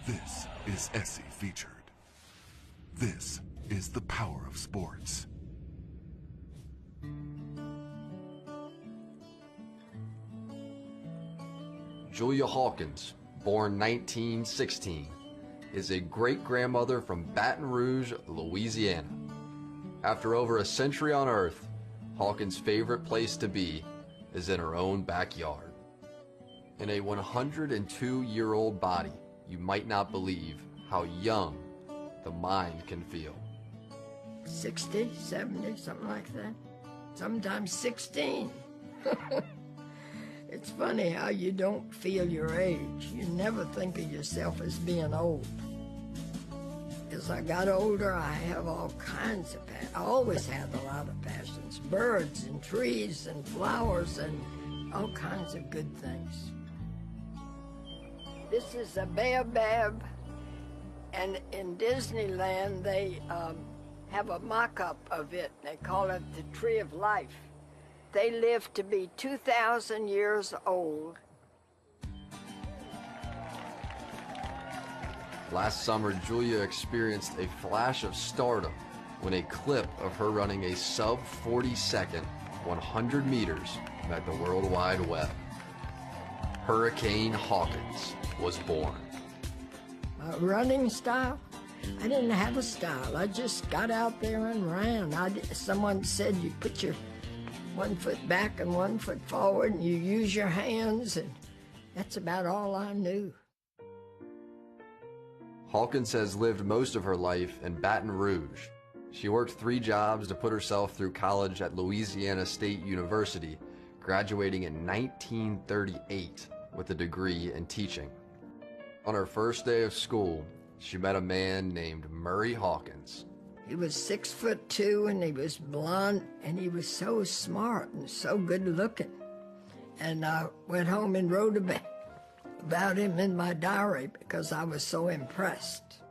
This is Essie Featured. This is the power of sports. Julia Hawkins, born 1916, is a great-grandmother from Baton Rouge, Louisiana. After over a century on Earth, Hawkins' favorite place to be is in her own backyard. In a 102-year-old body, you might not believe how young the mind can feel. 60, 70, something like that. Sometimes 16. It's funny how you don't feel your age. You never think of yourself as being old. As I got older, I have all kinds of passions. I always had a lot of passions. Birds and trees and flowers and all kinds of good things. This is a baobab, and in Disneyland they have a mock-up of it. They call it the Tree of Life. They live to be 2,000 years old. Last summer, Julia experienced a flash of stardom when a clip of her running a sub-40-second 100 meters met the World Wide Web. Hurricane Hawkins was born. My running style? I didn't have a style. I just got out there and ran. Someone said you put your one foot back and one foot forward and you use your hands, and that's about all I knew. Hawkins has lived most of her life in Baton Rouge. She worked 3 jobs to put herself through college at Louisiana State University, graduating in 1938 with a degree in teaching. On her first day of school, she met a man named Murray Hawkins. He was 6'2" and he was blonde, and he was so smart and so good looking. And I went home and wrote about him in my diary because I was so impressed.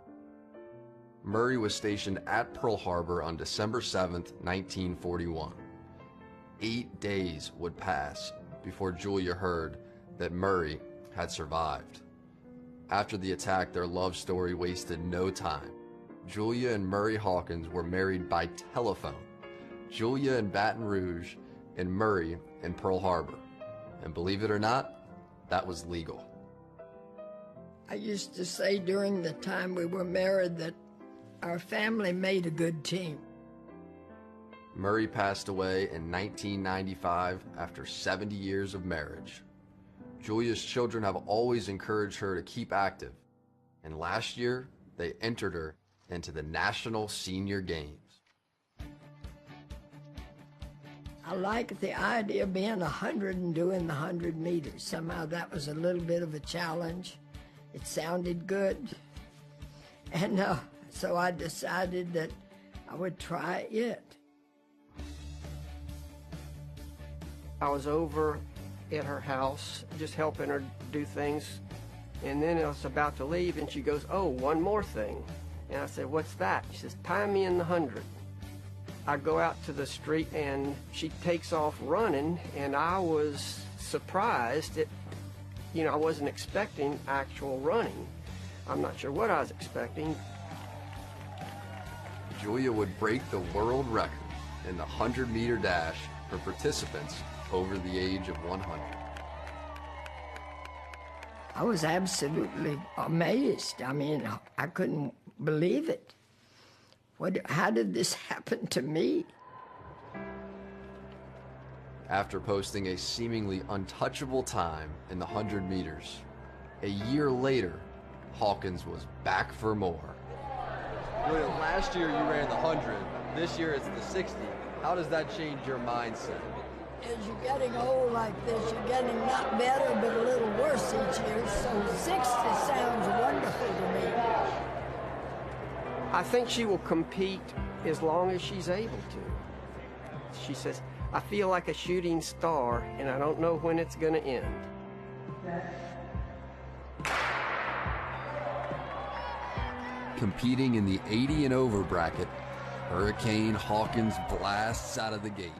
Murray was stationed at Pearl Harbor on December 7th, 1941. 8 days would pass before Julia heard that Murray had survived. After the attack, their love story wasted no time. Julia and Murray Hawkins were married by telephone. Julia in Baton Rouge and Murray in Pearl Harbor. And believe it or not, that was legal. I used to say during the time we were married that our family made a good team. Murray passed away in 1995 after 70 years of marriage. Julia's children have always encouraged her to keep active, and last year they entered her into the National Senior Games. I like the idea of being 100 and doing the 100 meters. Somehow that was a little bit of a challenge. It sounded good. And so I decided that I would try it. I was over at her house, just helping her do things. And then I was about to leave, and she goes, "Oh, one more thing." And I said, "What's that?" She says, "Tie me in the 100. I go out to the street, and she takes off running, and I was surprised that, I wasn't expecting actual running. I'm not sure what I was expecting. Julia would break the world record in the 100-meter dash for participants over the age of 100. I was absolutely amazed. I mean, I couldn't believe it. How did this happen to me? After posting a seemingly untouchable time in the 100 meters, a year later, Hawkins was back for more. Julia, last year you ran the 100. This year it's the 60. How does that change your mindset? As you're getting old like this, you're getting not better, but a little worse each year. So 60 sounds wonderful to me. I think she will compete as long as she's able to. She says, "I feel like a shooting star, and I don't know when it's going to end." Competing in the 80 and over bracket, Hurricane Hawkins blasts out of the gate.